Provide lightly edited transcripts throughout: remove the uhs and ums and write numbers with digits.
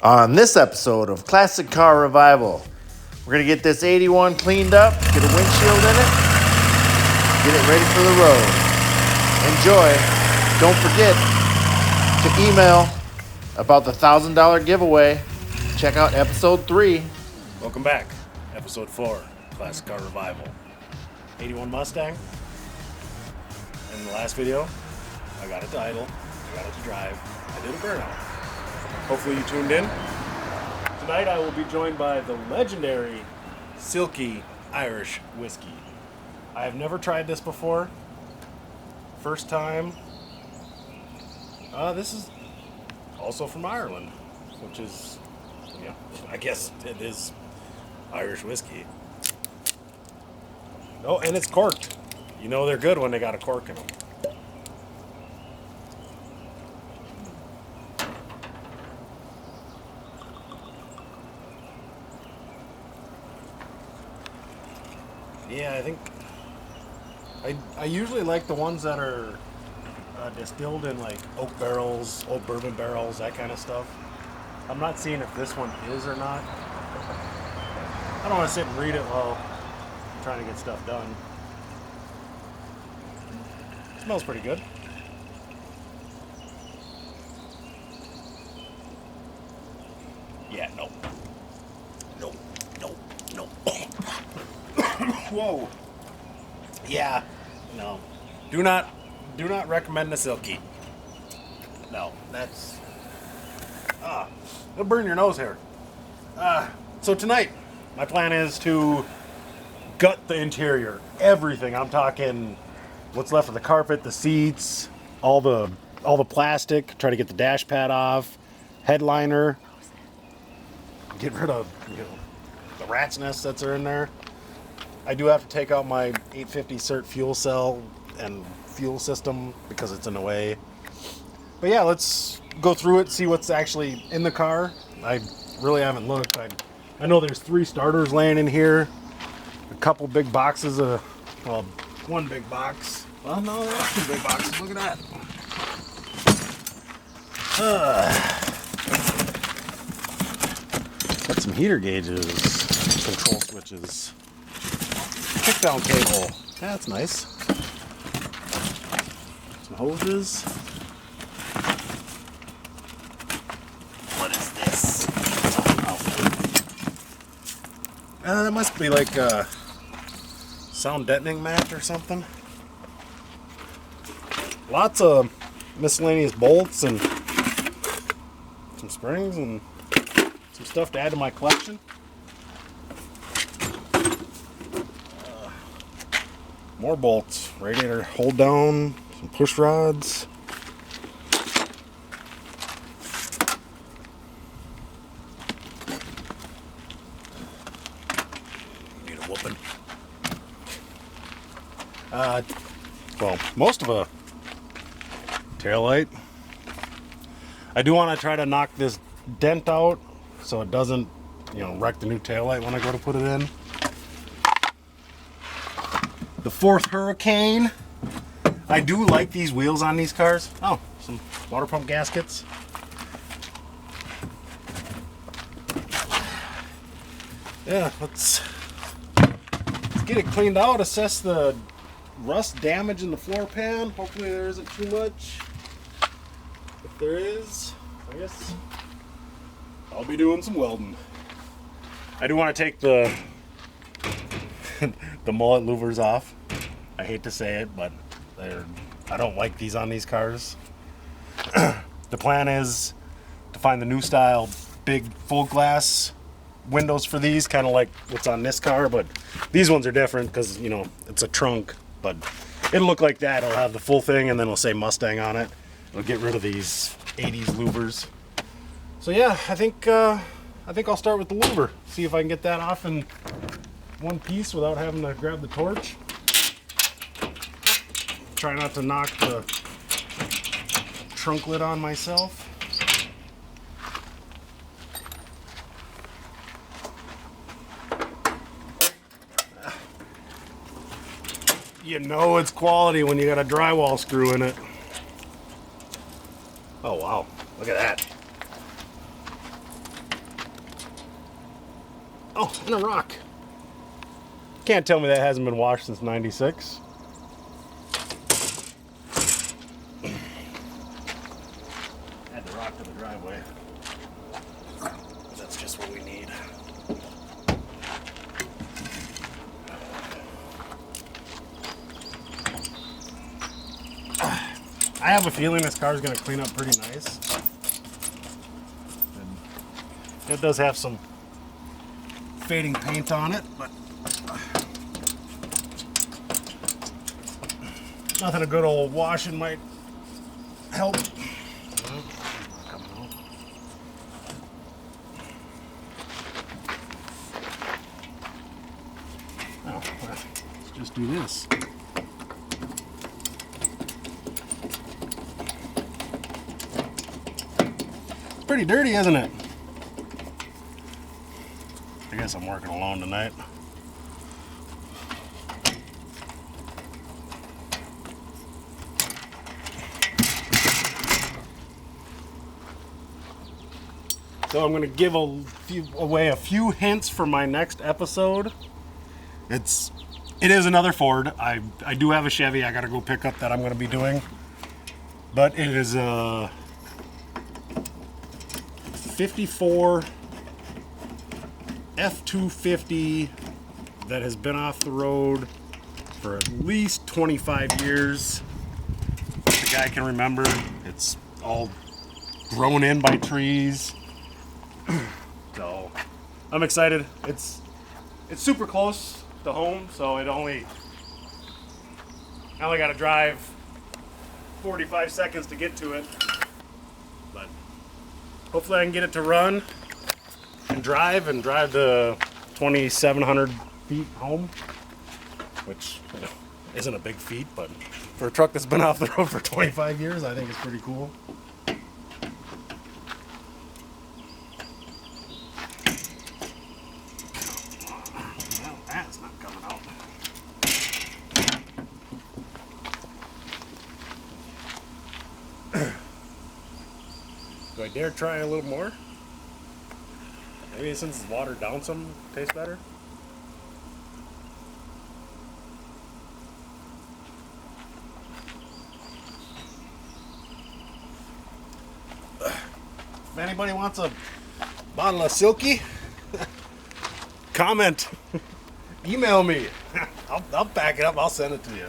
On this episode of Classic Car Revival, we're going to get this 81 cleaned up, get a windshield in it, get it ready for the road. Enjoy. Don't forget to email about the $1,000 giveaway. Check out episode 3. Welcome back. Episode 4, Classic Car Revival. 81 Mustang. In the last video, I got it to idle, I got it to drive, I did a burnout. Hopefully you tuned in. Tonight I will be joined by the legendary Silky Irish Whiskey. I have never tried this before. First time. This is also from Ireland, which is, I guess it is Irish whiskey. Oh, and it's corked. You know they're good when they got a cork in them. Yeah, I think I usually like the ones that are distilled in like oak barrels, oak bourbon barrels, that kind of stuff. I'm not seeing if this one is or not. I don't want to sit and read it while I'm trying to get stuff done. It smells pretty good. Yeah, no. No. Whoa. Yeah, no. Do not recommend the Silky. No, that's it'll burn your nose hair. So tonight, my plan is to gut the interior, everything. I'm talking what's left of the carpet, the seats, all the plastic. Try to get the dash pad off, headliner. Get rid of the rat's nest that's in there. I do have to take out my 850 cert fuel cell and fuel system because it's in the way. But yeah, let's go through it, see what's actually in the car. I really haven't looked. I know there's 3 starters laying in here, a couple big boxes of, well, one big box. Well, no, there are 2 big boxes. Look at that. Got some heater gauges, control switches. Kick down cable. That's nice. Some hoses. What is this? Oh. That must be like a sound deadening mat or something. Lots of miscellaneous bolts and some springs and some stuff to add to my collection. More bolts, radiator hold down, some push rods. Need a whooping. Well, most of a taillight. I do want to try to knock this dent out so it doesn't, wreck the new taillight when I go to put it in. The 4th Hurricane. I do like these wheels on these cars. Oh, some water pump gaskets. Yeah, let's get it cleaned out, assess the rust damage in the floor pan. Hopefully there isn't too much. If there is, I guess I'll be doing some welding. I do want to take the the mullet louvers off. I hate to say it, but I don't like these on these cars. The plan is to find the new style big full glass windows for these, kind of like what's on this car, but these ones are different because it's a trunk, but it'll look like that. It'll have the full thing and then it'll say Mustang on it. It'll get rid of these 80s louvers. So yeah, I think I'll start with the louver, see if I can get that off in one piece without having to grab the torch. Try not to knock the trunk lid on myself. You know it's quality when you got a drywall screw in it. Oh wow, look at that. Oh, and a rock. Can't tell me that hasn't been washed since '96. Add the rock to the driveway. That's just what we need. I have a feeling this car is going to clean up pretty nice. And it does have some fading paint on it, but nothing a good old washing might help. Oh, let's just do this. It's pretty dirty, isn't it? I guess I'm working alone tonight. So I'm going to give away a few hints for my next episode. It is another Ford. I do have a Chevy I got to go pick up that I'm going to be doing. But it is a 54 F-250 that has been off the road for at least 25 years. The guy can remember. It's all grown in by trees. So I'm excited. It's super close to home, so I only got to drive 45 seconds to get to it. But hopefully I can get it to run and drive the 2,700 feet home, which isn't a big feat, but for a truck that's been off the road for 25 years, I think it's pretty cool. Well, that's not coming out. Do I dare try a little more? Maybe since it's watered down some, it tastes better. If anybody wants a bottle of Silky, comment, email me. I'll pack it up. I'll send it to you.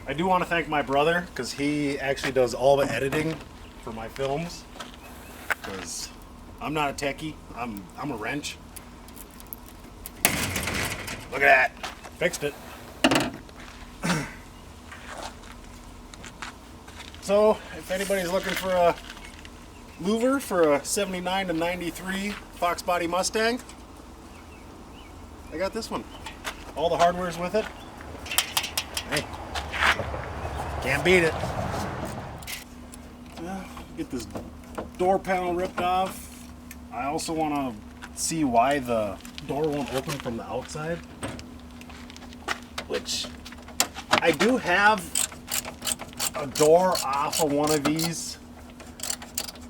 I do want to thank my brother because he actually does all the editing for my films. Because I'm not a techie. I'm a wrench. Look at that. Fixed it. So, if anybody's looking for a louver for a 79 to 93 Fox Body Mustang, I got this one. All the hardware's with it. Hey, can't beat it. Get this door panel ripped off. I also want to see why the door won't open from the outside. Which, I do have a door off of one of these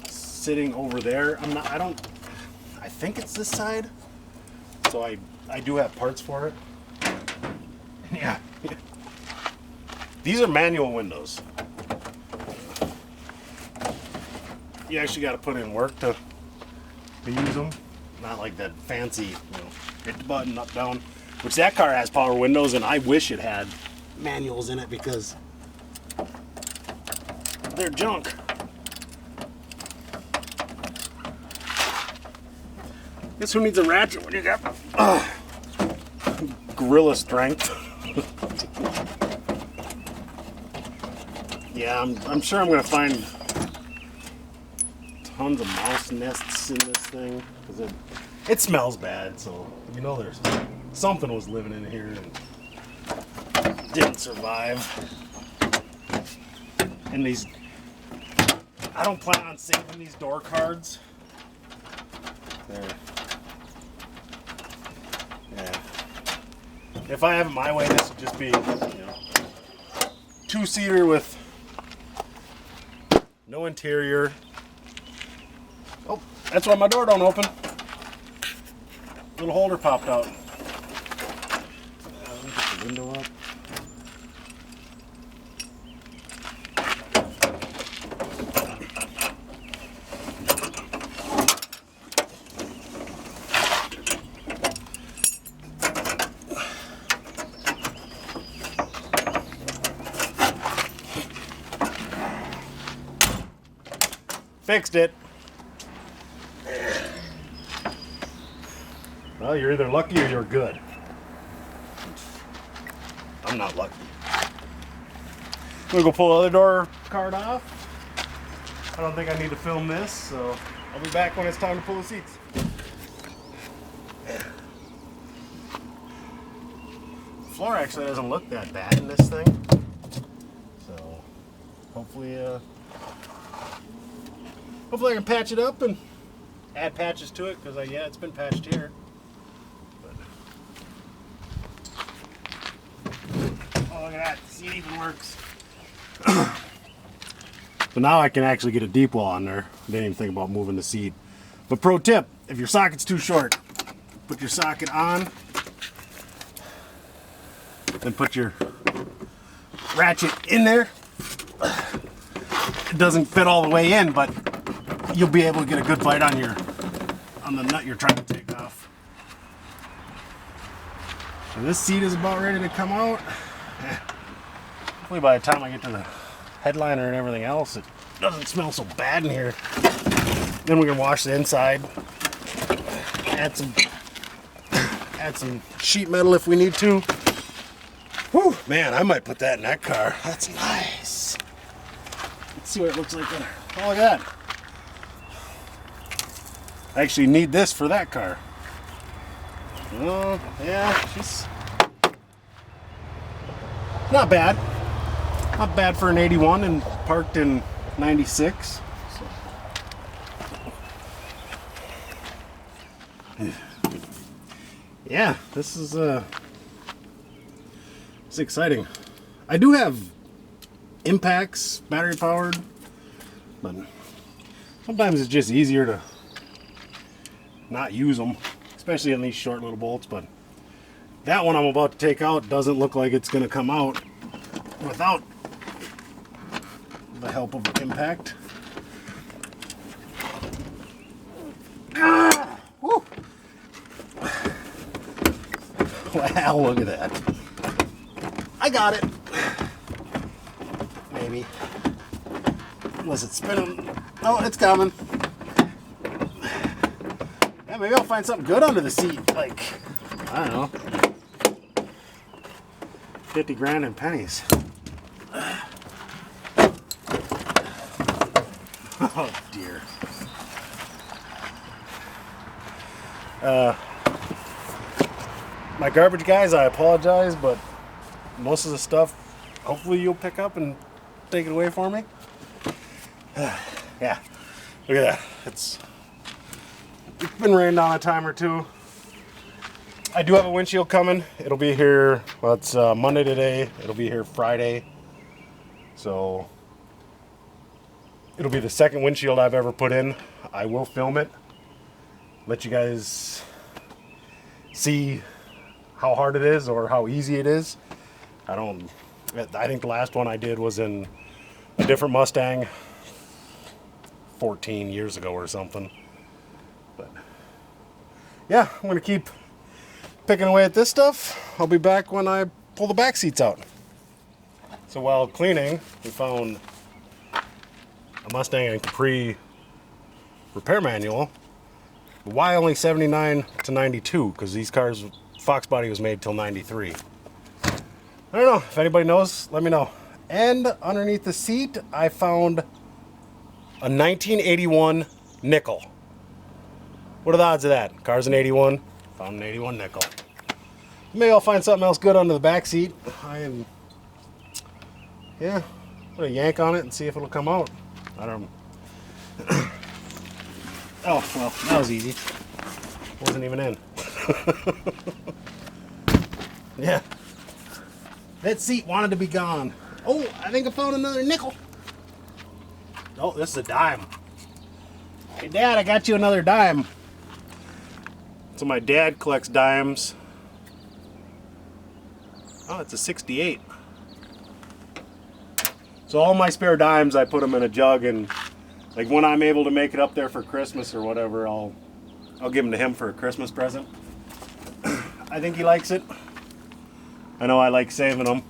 sitting over there. I think it's this side. So I do have parts for it. Yeah. These are manual windows. You actually got to put in work to use them. Not like that fancy, hit the button, up, down. Which that car has power windows, and I wish it had manuals in it because they're junk. Guess who needs a ratchet when you got gorilla strength? Yeah, I'm sure I'm gonna find tons of mouse nests in this thing because it smells bad. So there's something was living in here and didn't survive. And these, I don't plan on saving these door cards. Yeah. If I have it my way, this would just be, two-seater with no interior, Oh, that's why my door don't open. Little holder popped out. Let me get the window up. Fixed it. Well, you're either lucky or you're good. I'm not lucky. I'm gonna go pull the other door card off. I don't think I need to film this, so I'll be back when it's time to pull the seats. The floor actually doesn't look that bad in this thing. So hopefully I can patch it up and add patches to it, because yeah, it's been patched here. But, oh, look at that. See, it even works. So now I can actually get a deep wall on there. I didn't even think about moving the seat. But pro tip, if your socket's too short, put your socket on, then put your ratchet in there. It doesn't fit all the way in, but you'll be able to get a good bite on the nut you're trying to take off. So this seat is about ready to come out. Hopefully by the time I get to the headliner and everything else, it doesn't smell so bad in here. Then we can wash the inside. Add some sheet metal if we need to. Whew, man, I might put that in that car. That's nice. Let's see what it looks like there. Oh, look at that. I actually need this for that car. Oh, yeah, she's not bad. Not bad for an 81 and parked in 96. So. Yeah, this is it's exciting. I do have impacts, battery powered, but sometimes it's just easier to not use them, especially on these short little bolts. But that one I'm about to take out doesn't look like it's going to come out without the help of impact. Woo. Wow, look at that. I got it. Maybe. Unless it's spinning. Oh, it's coming. Yeah, maybe I'll find something good under the seat. Like, I don't know, 50 grand in pennies. Oh dear. My garbage guys, I apologize, but most of the stuff, hopefully you'll pick up and take it away for me. Yeah, look at that. It's been raining on a time or two. I do have a windshield coming. It'll be here, well, it's Monday today. It'll be here Friday. So it'll be the second windshield I've ever put in. I will film it. Let you guys see how hard it is or how easy it is. I think the last one I did was in a different Mustang 14 years ago or something. But yeah, I'm gonna keep picking away at this stuff. I'll be back when I pull the back seats out. So while cleaning, we found a Mustang and Capri repair manual. Why only 79 to 92? Because these cars, Fox body was made till 93. I don't know. If anybody knows, let me know. And underneath the seat, I found a 1981 nickel. What are the odds of that? Car's an 81. Found an 81 nickel. Maybe I'll find something else good under the back seat. Yeah, I'm gonna yank on it and see if it'll come out. I don't know. Oh, well, that was easy. Wasn't even in. Yeah. That seat wanted to be gone. Oh, I think I found another nickel. Oh, this is a dime. Hey, Dad, I got you another dime. So my dad collects dimes. Oh, it's a 68. So all my spare dimes, I put them in a jug, and like when I'm able to make it up there for Christmas or whatever, I'll give them to him for a Christmas present. I think he likes it. I know I like saving them.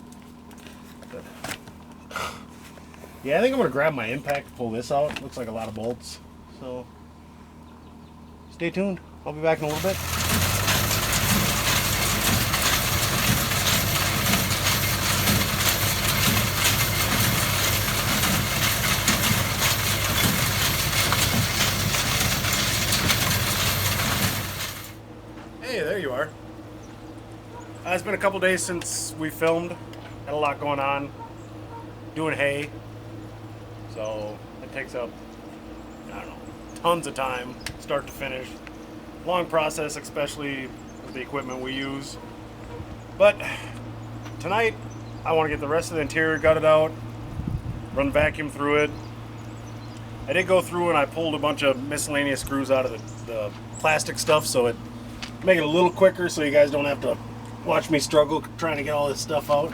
Yeah, I think I'm gonna grab my impact to pull this out. Looks like a lot of bolts. So stay tuned. I'll be back in a little bit. Hey, there you are. It's been a couple days since we filmed. Had a lot going on. Doing hay. So it takes up, I don't know, tons of time, start to finish. Long process, especially with the equipment we use. But tonight, I want to get the rest of the interior gutted out, run vacuum through it. I did go through and I pulled a bunch of miscellaneous screws out of the plastic stuff, so it make it a little quicker so you guys don't have to watch me struggle trying to get all this stuff out.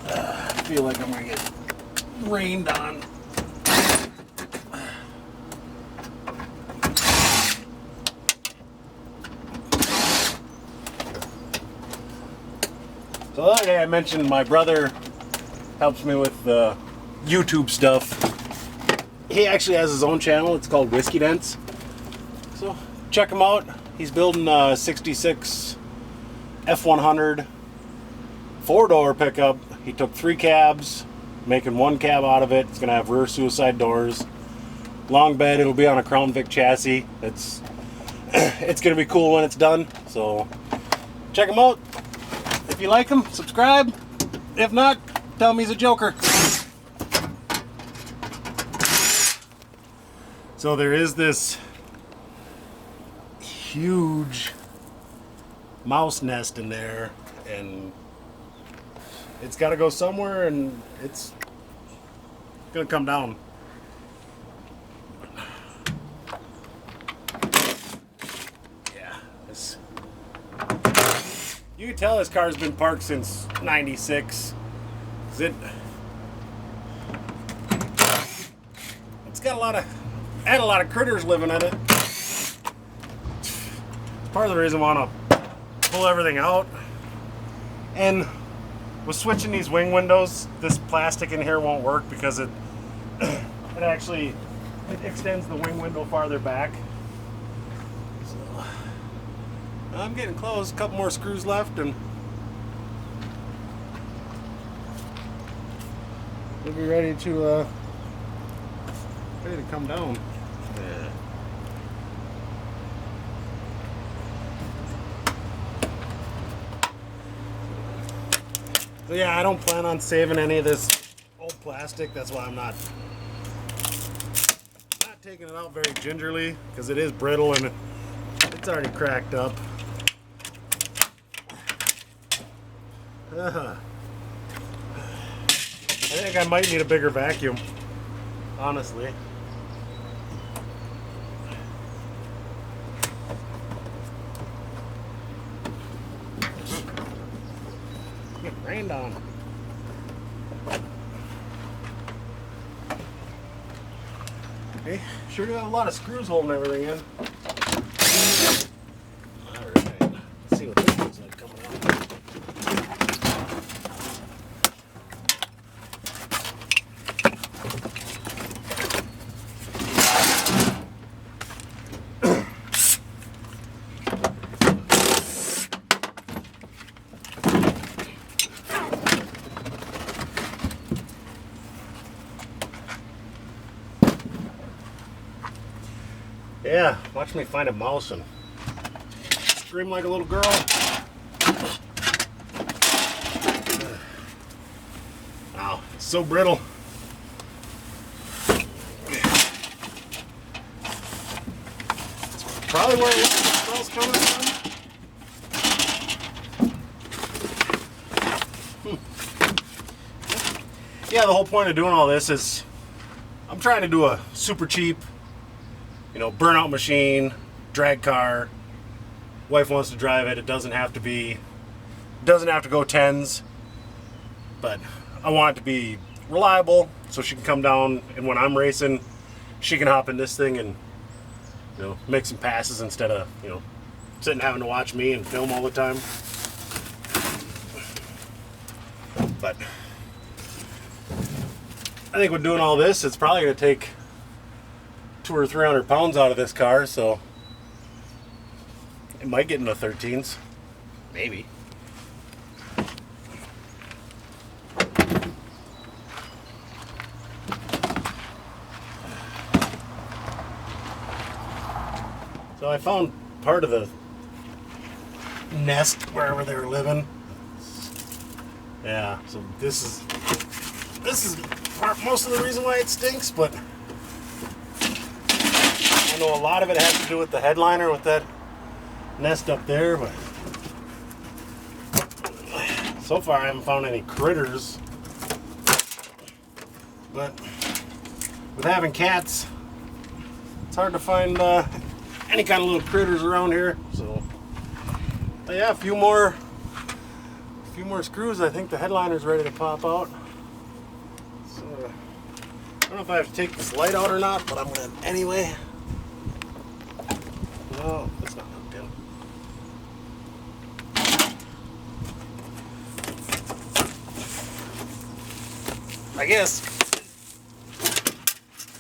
I feel like I'm gonna get rained on. So the other day I mentioned my brother helps me with the YouTube stuff. He actually has his own channel. It's called Whiskey Dents. So check him out. He's building a 66 F100 4-door pickup. He took 3 cabs, making 1 cab out of it. It's going to have rear suicide doors. Long bed. It'll be on a Crown Vic chassis. It's going to be cool when it's done. So check him out. If you like him, subscribe. If not, tell him he's a joker. So there is this huge mouse nest in there, and it's got to go somewhere, and it's gonna come down. Yeah, this. You can tell this car's been parked since '96. It's got had a lot of critters living in it. It's part of the reason I want to pull everything out. And with switching these wing windows, this plastic in here won't work because it extends the wing window farther back. So I'm getting close. A couple more screws left, and we'll be ready to come down. Yeah. So yeah, I don't plan on saving any of this old plastic. That's why I'm not taking it out very gingerly, because it is brittle and it's already cracked up. I think I might need a bigger vacuum, honestly. Get rained on. Okay, sure do have a lot of screws holding everything in. Alright, let's see what this looks like coming out. Yeah, watch me find a mouse and scream like a little girl. Ow, it's so brittle. It's probably where the smell's coming from. yeah, the whole point of doing all this is I'm trying to do a super cheap, burnout machine, drag car. Wife wants to drive it. It doesn't have to go tens, but I want it to be reliable so she can come down, and when I'm racing, she can hop in this thing and make some passes instead of sitting having to watch me and film all the time. But I think with doing all this, it's probably going to take 200 or 300 pounds out of this car, so it might get into 13s, maybe. So I found part of the nest wherever they were living. Yeah, so this is most of the reason why it stinks, but I know a lot of it has to do with the headliner, with that nest up there, but so far I haven't found any critters. But with having cats, it's hard to find any kind of little critters around here. So yeah, a few more screws. I think the headliner's ready to pop out. So I don't know if I have to take this light out or not, but I'm gonna anyway. No, that's not hooked in. I guess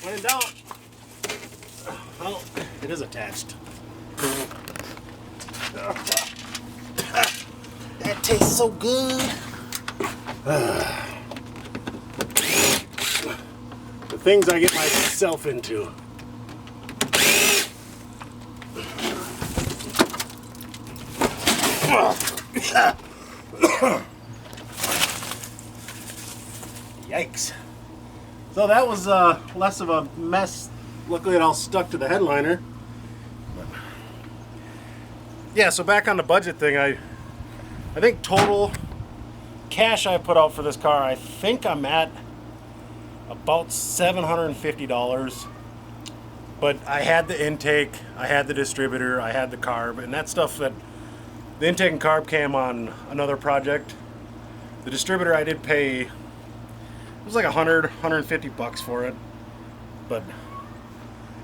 when in doubt. Well, it is attached. That tastes so good. The things I get myself into. Yikes. So that was less of a mess. Luckily it all stuck to the headliner. But yeah, so back on the budget thing, I think total cash I put out for this car, I think I'm at about $750. But I had the intake, I had the distributor, I had the carb, and that stuff, that the intake and carb came on another project. The distributor I did pay, it was like $150 for it. But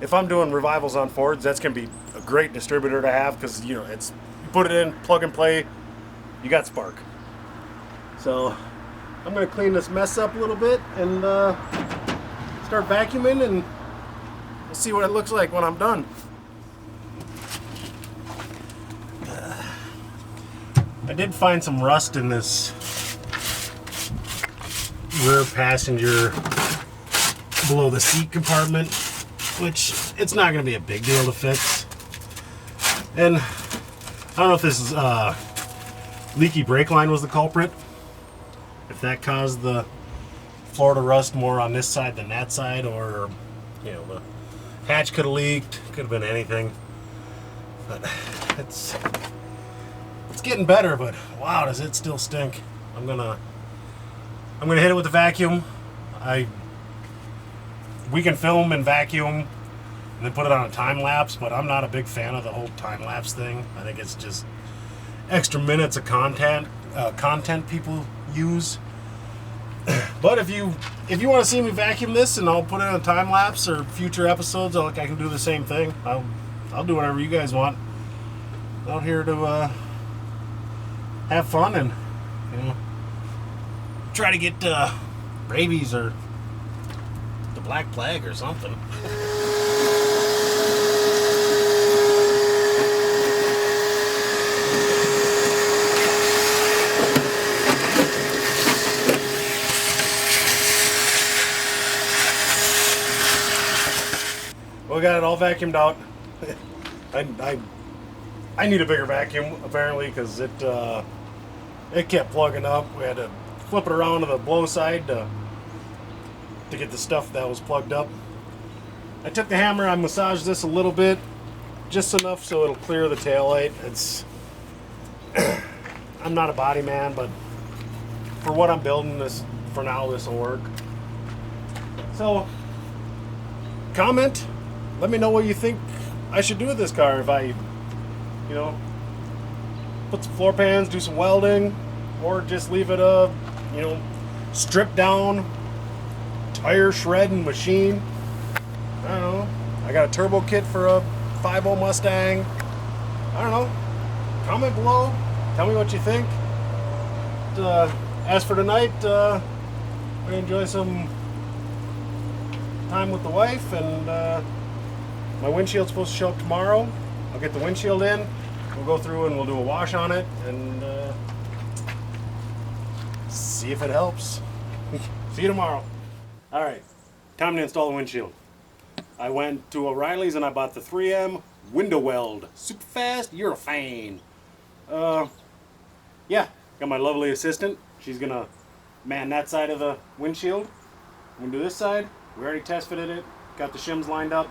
if I'm doing revivals on Fords, that's going to be a great distributor to have, because it's, you put it in, plug and play, you got spark. So I'm going to clean this mess up a little bit and start vacuuming, and we'll see what it looks like when I'm done. I did find some rust in this rear passenger below the seat compartment, which it's not going to be a big deal to fix. And I don't know if this is leaky brake line was the culprit, if that caused the floor to rust more on this side than that side, or the hatch could have leaked, could have been anything. But it's getting better, but wow, does it still stink. I'm gonna hit it with the vacuum. We can film and vacuum and then put it on a time lapse, but I'm not a big fan of the whole time lapse thing. I think it's just extra minutes of content people use. But if you want to see me vacuum this, and I'll put it on a time lapse, or future episodes, I can do the same thing. I'll do whatever you guys want. Out here to have fun and try to get rabies or the Black Plague or something. We got it all vacuumed out. I need a bigger vacuum apparently, because it kept plugging up. We had to flip it around to the blow side to get the stuff that was plugged up. I took the hammer, I massaged this a little bit, just enough so it'll clear the taillight. It's I'm not a body man, but for what I'm building, this for now this will work. So, comment. Let me know what you think I should do with this car. If I, put some floor pans, do some welding, or just leave it stripped down, tire shredding machine. I don't know. I got a turbo kit for a 5.0 Mustang. I don't know. Comment below. Tell me what you think. As for tonight, I'm going to enjoy some time with the wife, and my windshield's supposed to show up tomorrow. I'll get the windshield in. We'll go through and we'll do a wash on it and see if it helps. See you tomorrow. All right, time to install the windshield. I went to O'Reilly's and I bought the 3M window weld, super fast urethane. Yeah, got my lovely assistant. She's gonna man that side of the windshield. I'm gonna do this side. We already test fitted it, got the shims lined up.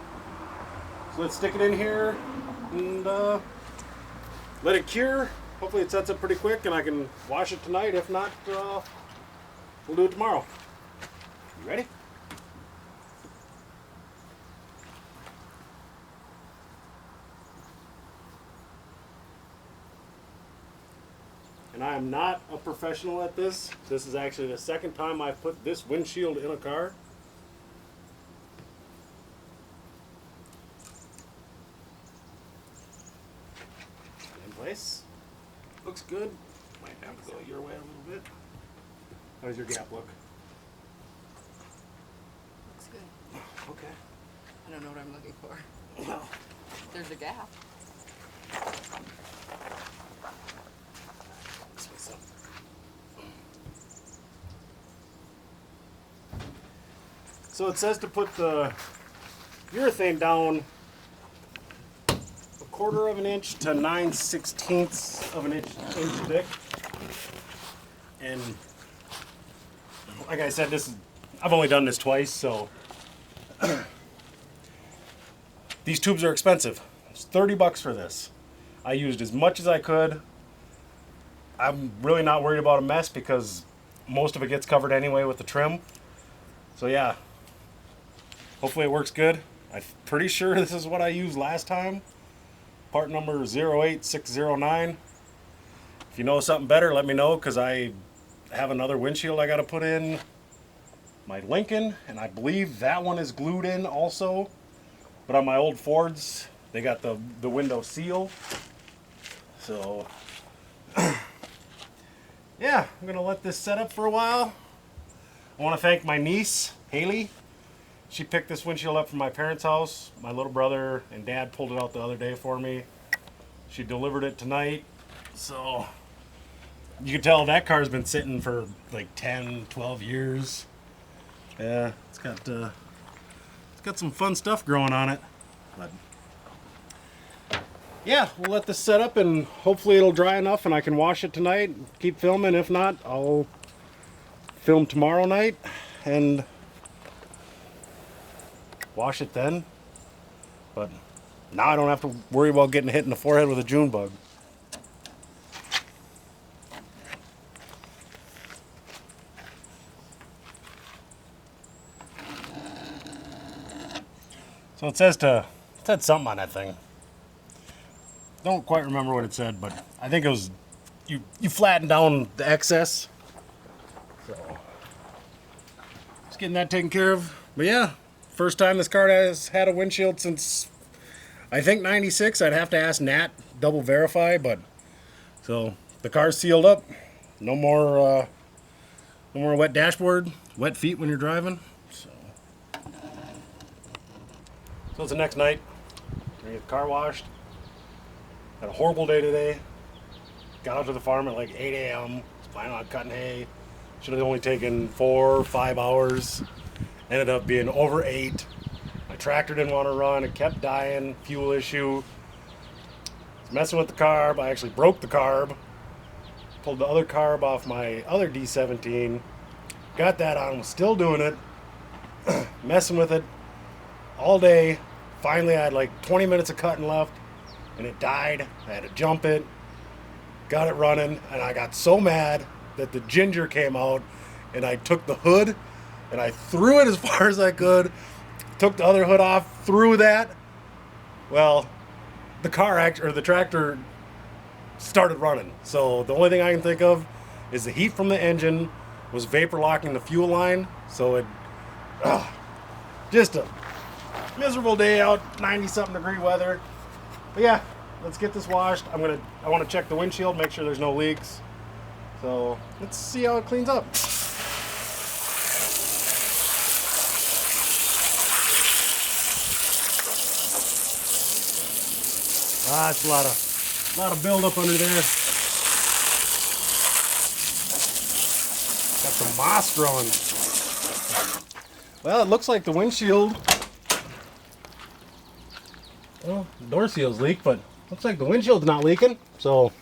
So let's stick it in here and let it cure. Hopefully it sets up pretty quick and I can wash it tonight. If not, we'll do it tomorrow. You ready? And I am not a professional at this. This is actually the second time I've put this windshield in a car. In place. Looks good. Might have to go your way a little bit. How does your gap look? Looks good. Okay. I don't know what I'm looking for. Well, There's a gap. so it says to put the urethane down 1/4 of an inch to 9/16 of an inch thick. And like I said, I've only done this twice, so these tubes are expensive. It's $30 for this. I used as much as I could. I'm really not worried about a mess because most of it gets covered anyway with the trim. So yeah, hopefully it works good. I'm pretty sure this is what I used last time. Part number 08609. If you know something better, let me know, because I have another windshield I got to put in my Lincoln, and I believe that one is glued in also. But on my old Fords, they got the window seal. So yeah, I'm gonna let this set up for a while. I want to thank my niece, Haley. She picked this windshield up from my parents' house. My little brother and dad pulled it out the other day for me. She delivered it tonight. So you can tell that car's been sitting for like 10, 12 years. Yeah, it's got some fun stuff growing on it. But yeah, we'll let this set up and hopefully it'll dry enough and I can wash it tonight, keep filming. If not, I'll film tomorrow night and wash it then. But now I don't have to worry about getting hit in the forehead with a June bug. So it said something on that thing. Don't quite remember what it said, but I think it was you flatten down the excess. So just getting that taken care of. But yeah, first time this car has had a windshield since I think '96. I'd have to ask Nat, double verify, but so the car's sealed up. No more wet dashboard, wet feet when you're driving. So it's the next night. We're gonna get the car washed. Had a horrible day today. Got out to the farm at like 8 a.m. Was planning on cutting hay. Should have only taken 4 or 5 hours. Ended up being over 8. My tractor didn't want to run. It kept dying. Fuel issue. Was messing with the carb. I actually broke the carb. Pulled the other carb off my other D17. Got that on. Was still doing it. Messing with it all day. Finally, I had like 20 minutes of cutting left. And it died. I had to jump it, got it running, and I got so mad that the ginger came out, and I took the hood and I threw it as far as I could, took the other hood off, threw that. Well, the tractor started running. So the only thing I can think of is the heat from the engine was vapor locking the fuel line. So it, just a miserable day out, 90-something degree weather. But yeah, let's get this washed. I want to check the windshield, make sure there's no leaks. So let's see how it cleans up. It's a lot of buildup under there. Got some moss growing. Well, it looks like the windshield. Well, the door seal's leaked, but looks like the windshield's not leaking. So,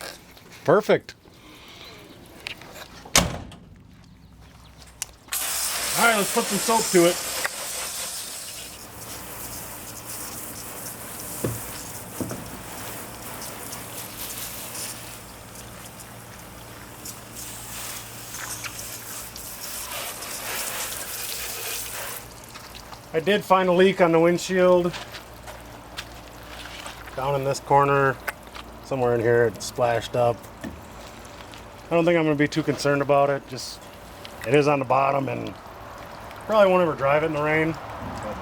perfect. All right, let's put some soap to it. I did find a leak on the windshield. Down in this corner, somewhere in here, it splashed up. I don't think I'm going to be too concerned about it. Just, it is on the bottom and probably won't ever drive it in the rain. But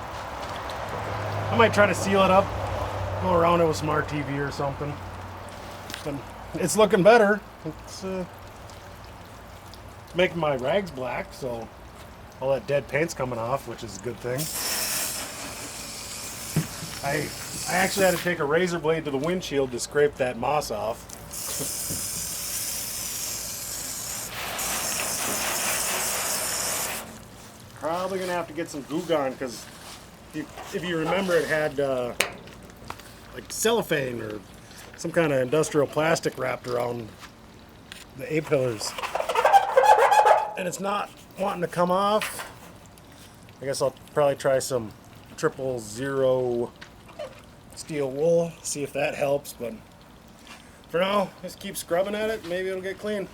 I might try to seal it up, go around it with some RTV or something. But it's looking better. It's making my rags black, so all that dead paint's coming off, which is a good thing. I actually had to take a razor blade to the windshield to scrape that moss off. Probably gonna have to get some Goo Gone, because if you remember, it had like cellophane or some kind of industrial plastic wrapped around the A-pillars, and it's not wanting to come off. I guess I'll probably try some 000 steel wool, see if that helps, but for now, just keep scrubbing at it, maybe it'll get clean.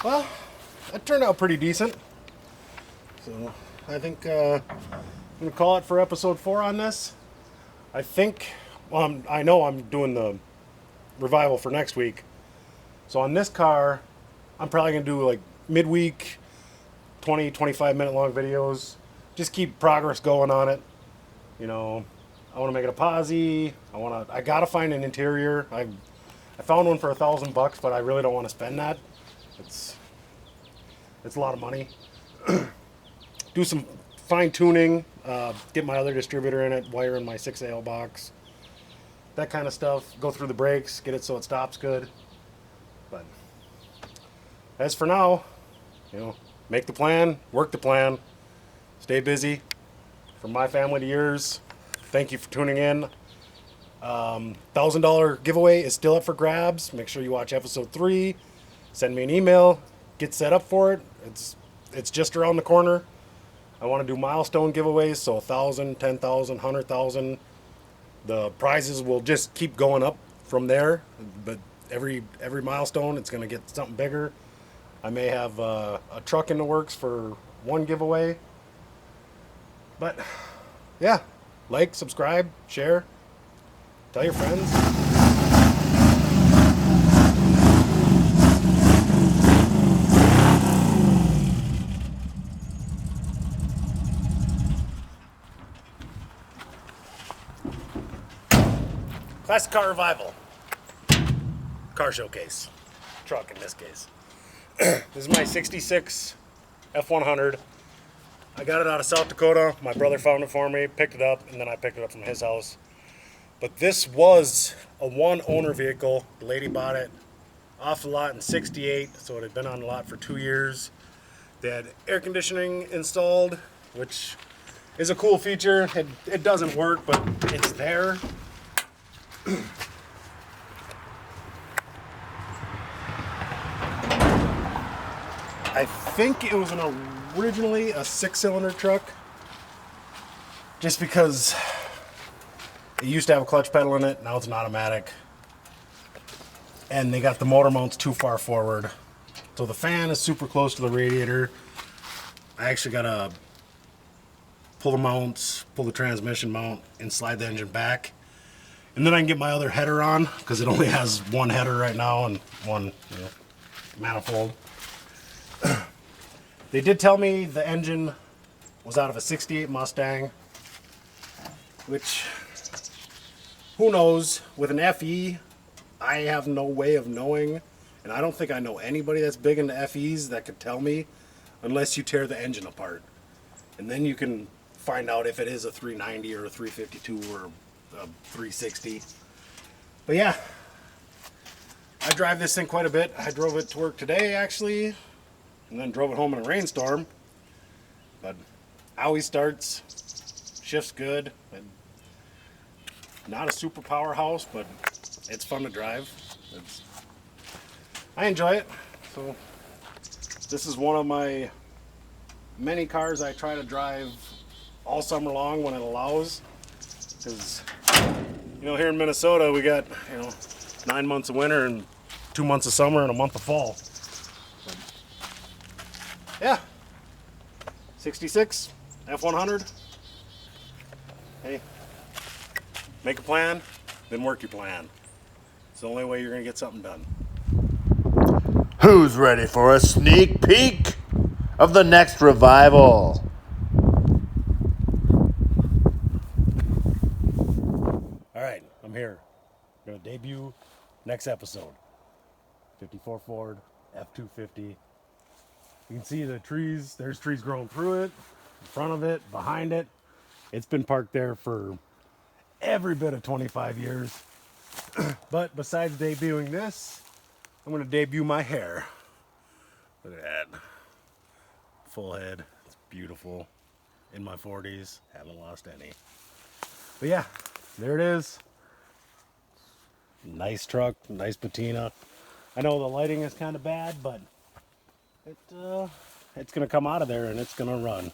Well, that turned out pretty decent. So I think I'm going to call it for episode 4 on this. I think, well, I know I'm doing the revival for next week. So on this car, I'm probably going to do like midweek, 20, 25 minute long videos. Just keep progress going on it. You know, I want to make it a posi. I got to find an interior. I found one for $1,000, but I really don't want to spend that. It's a lot of money. Do some fine tuning, get my other distributor in it, wire in my 6AL box, that kind of stuff. Go through the brakes, get it so it stops good. But as for now, you know, make the plan, work the plan, stay busy. From my family to yours, thank you for tuning in. $1,000 giveaway is still up for grabs. Make sure you watch episode 3. Send me an email, get set up for it. It's just around the corner. I want to do milestone giveaways, so 1,000, 10,000, 100,000. The prizes will just keep going up from there, but every milestone it's going to get something bigger. I may have a truck in the works for one giveaway. But yeah, like, subscribe, share, tell your friends. Classic Car Revival. Car showcase. Truck in this case. This is my 66 F100. I got it out of South Dakota. My brother found it for me, picked it up, and then I picked it up from his house. But this was a one-owner vehicle. The lady bought it off the lot in '68, so it had been on the lot for 2 years. They had air conditioning installed, which is a cool feature. It doesn't work, but it's there. I think it was originally a 6-cylinder truck, just because it used to have a clutch pedal in it. Now it's an automatic, and they got the motor mounts too far forward, so the fan is super close to the radiator. I actually gotta pull the mounts, pull the transmission mount, and slide the engine back, and then I can get my other header on, because it only has one header right now and one manifold. They did tell me the engine was out of a 68 Mustang, which, who knows? With an FE, I have no way of knowing, and I don't think I know anybody that's big into FEs that could tell me, unless you tear the engine apart. And then you can find out if it is a 390 or a 352 or a 360. But yeah, I drive this thing quite a bit. I drove it to work today, actually, and then drove it home in a rainstorm. But always starts, shifts good, and not a super powerhouse, but it's fun to drive. I enjoy it. So this is one of my many cars I try to drive all summer long when it allows, because here in Minnesota we got 9 months of winter and 2 months of summer and a month of fall. But yeah, 66 F100. Hey, make a plan, then work your plan. It's the only way you're gonna get something done. Who's ready for a sneak peek of the next revival? All right, I'm here. I'm gonna debut next episode. 54 Ford F250. You can see the trees. There's trees growing through it, in front of it, behind it. It's been parked there for every bit of 25 years. But besides debuting this, I'm gonna debut my hair. Look at that. Full head. It's beautiful. In my 40s. Haven't lost any. But yeah, there it is. Nice truck. Nice patina. I know the lighting is kind of bad, but it's going to come out of there and it's going to run.